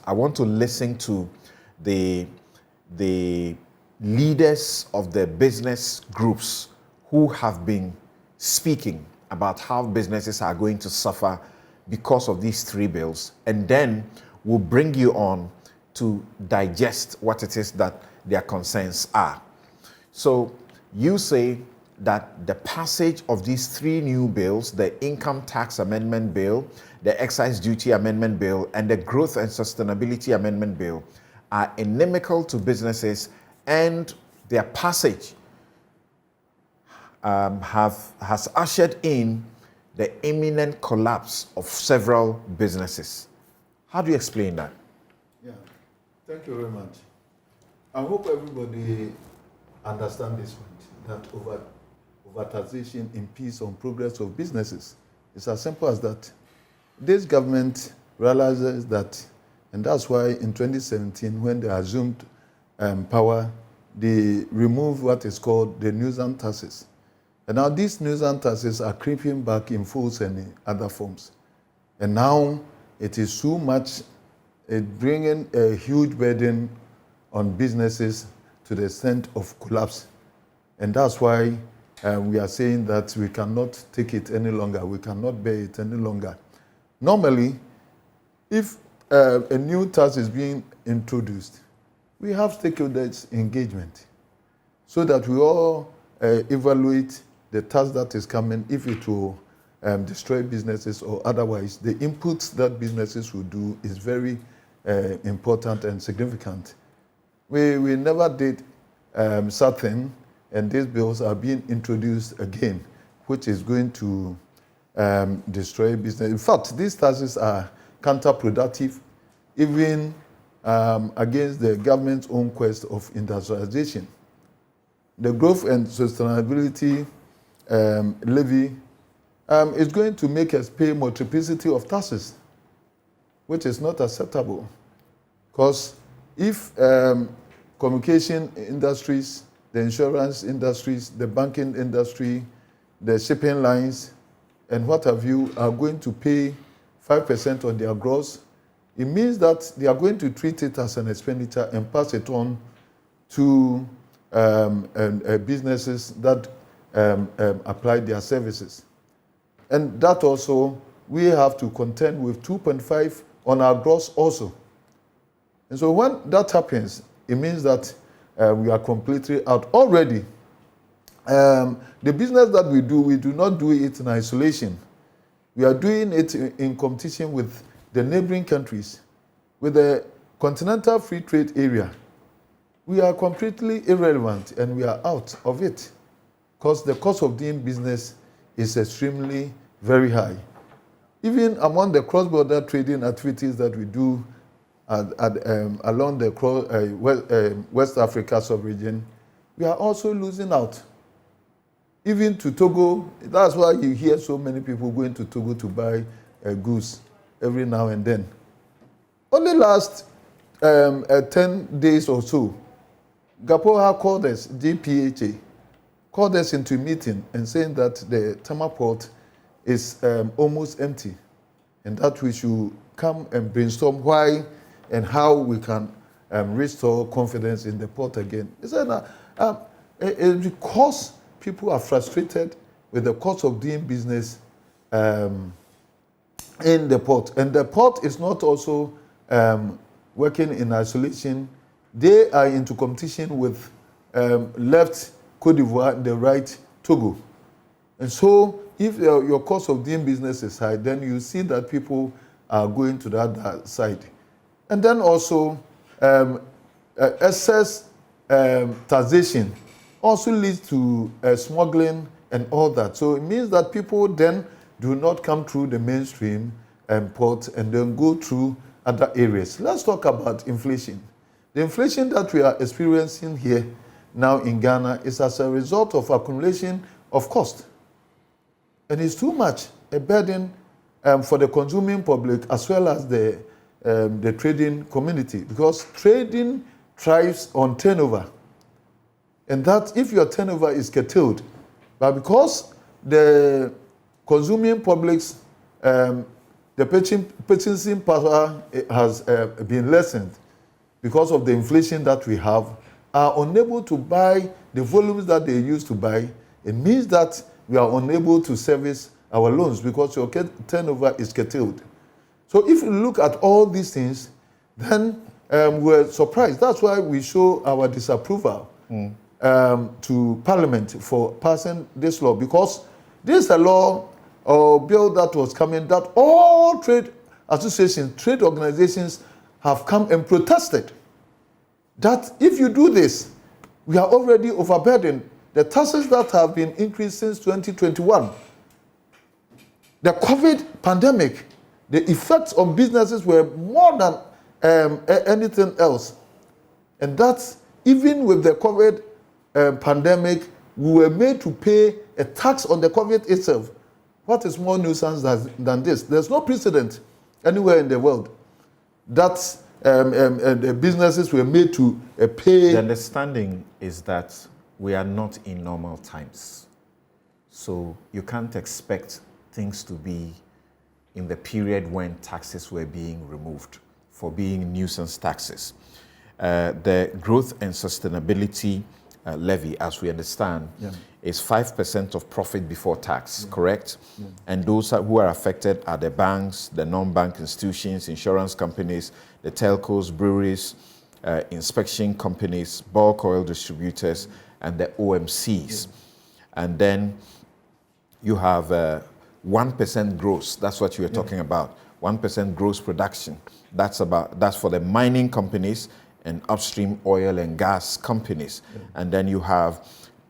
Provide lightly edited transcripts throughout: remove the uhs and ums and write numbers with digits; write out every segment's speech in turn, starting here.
I want to listen to the leaders of the business groups who have been speaking about how businesses are going to suffer because of these three bills, and then we'll bring you on to digest what it is that their concerns are. So you say that the passage of these three new bills, the Income Tax Amendment Bill, the Excise Duty Amendment Bill, and the Growth and Sustainability Amendment Bill, are inimical to businesses, and their passage has ushered in the imminent collapse of several businesses. How do you explain that? Yeah, thank you very much. I hope everybody understands this point, that overtaxation impedes on progress of businesses. It's as simple as that. This government realizes that, and that's why in 2017, when they assumed power, they removed what is called the nuisance taxes. And now these nuisance taxes are creeping back in force and in other forms. And now it is so much, bringing a huge burden on businesses to the extent of collapse. And that's why we are saying that we cannot take it any longer. We cannot bear it any longer. Normally, if a new tax is being introduced, we have stakeholders engagement so that we all evaluate the tax that is coming, if it will destroy businesses or otherwise. The inputs that businesses will do is very important and significant. We never did something, and these bills are being introduced again, which is going to destroy business. In fact, these taxes are counterproductive, even against the government's own quest of industrialization. The Growth and Sustainability levy is going to make us pay multiplicity of taxes, which is not acceptable. Because if communication industries, the insurance industries, the banking industry, the shipping lines, and what have you, are going to pay 5% on their gross, it means that they are going to treat it as an expenditure and pass it on to businesses that apply their services. And that also, we have to contend with 2.5 on our gross also. And so when that happens, it means that we are completely out. Already, the business that we do not do it in isolation. We are doing it in competition with the neighboring countries, with the continental free trade area. We are completely irrelevant and we are out of it because the cost of doing business is extremely very high. Even among the cross-border trading activities that we do along the West Africa sub-region, we are also losing out. Even to Togo, that's why you hear so many people going to Togo to buy goods every now and then. Only last 10 days or so, Gapoha called us, GPHA, called us into a meeting and saying that the Tama port is almost empty and that we should come and brainstorm why and how we can restore confidence in the port again. He said it's because people are frustrated with the cost of doing business in the port. And the port is not also working in isolation. They are into competition with left Cote d'Ivoire and the right Togo. And so if your cost of doing business is high, then you see that people are going to that side. And then also excess taxation also leads to smuggling and all that. So it means that people then do not come through the mainstream port and then go through other areas. Let's talk about inflation. The inflation that we are experiencing here now in Ghana is as a result of accumulation of cost. And it's too much a burden for the consuming public as well as the trading community, because trading thrives on turnover. And that if your turnover is curtailed, but because the consuming public's the purchasing power has been lessened because of the inflation that we have, are unable to buy the volumes that they used to buy. It means that we are unable to service our loans because your turnover is curtailed. So if you look at all these things, then we're surprised. That's why we show our disapproval to Parliament for passing this law, because this is a law or bill that was coming that all trade associations, trade organizations have come and protested. That if you do this, we are already overburdened. The taxes that have been increased since 2021, the COVID pandemic, the effects on businesses were more than anything else. And that's even with the COVID pandemic, we were made to pay a tax on the COVID itself. What is more nuisance than this? There's no precedent anywhere in the world that the businesses were made to pay. The understanding is that we are not in normal times. So you can't expect things to be in the period when taxes were being removed for being nuisance taxes. The growth and sustainability levy, as we understand, is 5% of profit before tax, correct? And those who are affected are the banks, the non-bank institutions, insurance companies, the telcos, breweries, inspection companies, bulk oil distributors, and the OMCs. And then you have 1% gross. That's what you were talking about. 1% gross production. That's for the mining companies and upstream oil and gas companies. And then you have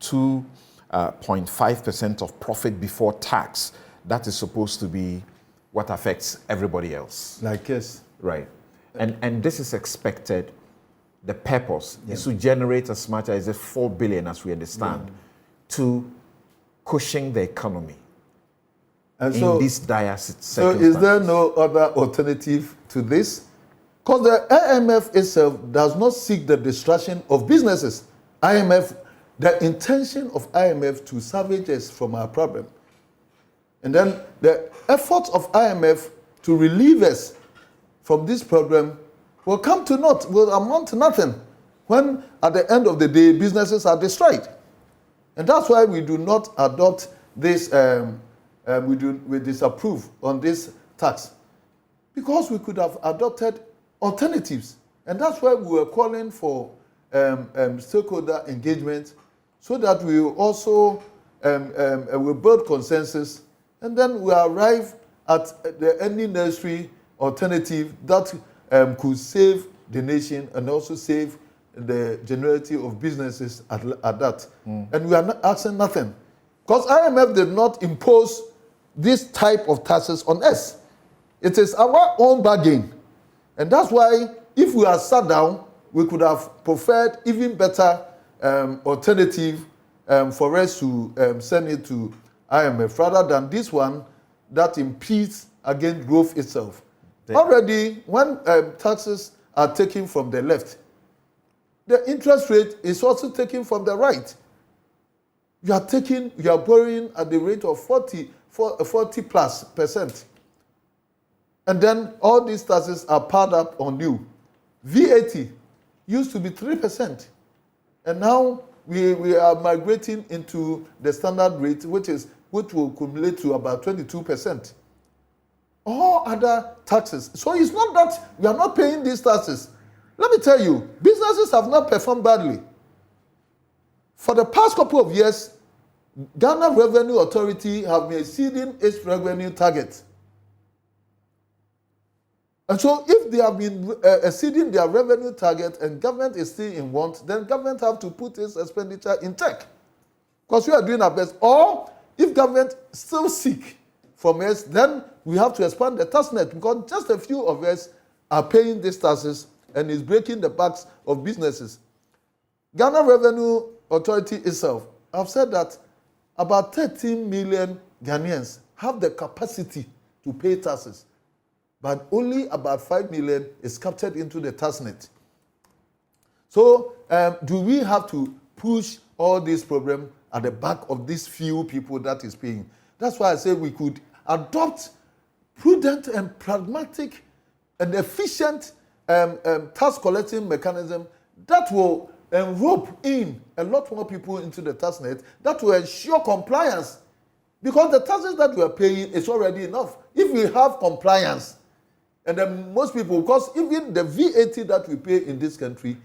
2.5% of profit before tax. That is supposed to be what affects everybody else. Like yes. Right. And this is expected. The purpose is to generate as much as 4 billion, as we understand, to cushion the economy and in this dire circumstances. So is there no other alternative to this? Because the IMF itself does not seek the destruction of businesses. The intention of IMF to salvage us from our problem. And then the efforts of IMF to relieve us from this problem will amount to nothing when at the end of the day businesses are destroyed. And that's why we do not adopt this, we disapprove on this tax. Because we could have adopted alternatives. And that's why we were calling for stakeholder engagement, so that we also will build consensus, and then we arrive at any necessary alternative that could save the nation and also save the generality of businesses at that. And we are not asking nothing. Because IMF did not impose this type of taxes on us. It is our own bargain. And that's why if we are sat down, we could have preferred even better alternative for us to send it to IMF rather than this one that impedes against growth itself. Already, when taxes are taken from the left, the interest rate is also taken from the right. You are borrowing at the rate of 40+%. And then all these taxes are piled up on you. VAT used to be 3%. And now we are migrating into the standard rate, which will accumulate to about 22%. All other taxes. So it's not that we are not paying these taxes. Let me tell you, businesses have not performed badly. For the past couple of years, Ghana Revenue Authority have been exceeding its revenue target. And so if they have been exceeding their revenue target and government is still in want, then government have to put its expenditure in check. Because we are doing our best. Or if government still seek from us, then we have to expand the tax net, because just a few of us are paying these taxes and is breaking the backs of businesses. Ghana Revenue Authority itself have said that about 13 million Ghanaians have the capacity to pay taxes, but only about 5 million is captured into the tax net. So do we have to push all this problem at the back of these few people that is paying? That's why I say we could adopt prudent and pragmatic and efficient tax collecting mechanism that will enrope in a lot more people into the tax net, that will ensure compliance. Because the taxes that we are paying is already enough. If we have compliance, and then most people, because even the VAT that we pay in this country,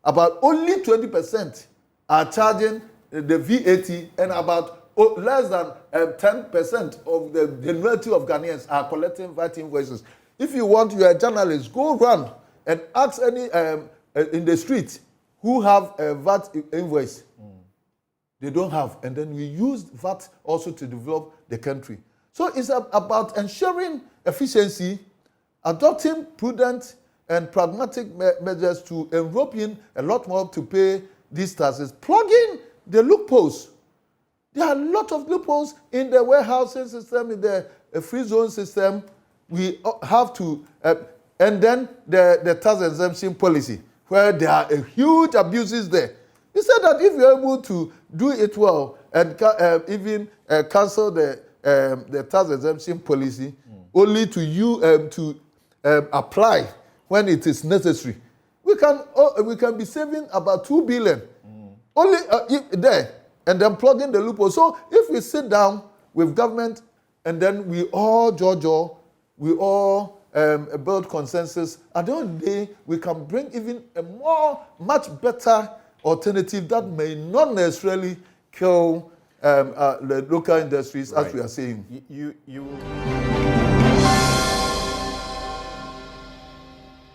about only 20% are charging the VAT, and about less than 10% of the generality of Ghanaians are collecting VAT invoices. If you want, you are a journalist, go run and ask any in the street who have a VAT invoice. They don't have. And then we use VAT also to develop the country. So it's about ensuring efficiency, adopting prudent and pragmatic measures to enrope in a lot more to pay these taxes, plugging the loopholes. There are a lot of loopholes in the warehousing system, in the free zone system. We have to, and then the tax exemption policy, where there are huge abuses there. He said that if you're able to do it well and even cancel the tax exemption policy, only to you to apply when it is necessary, we can be saving about 2 billion only there, and then plugging the loophole. So if we sit down with government and then we all we all build consensus, at the end of the day we can bring even a much better alternative that may not necessarily kill the local industries, as we are saying. You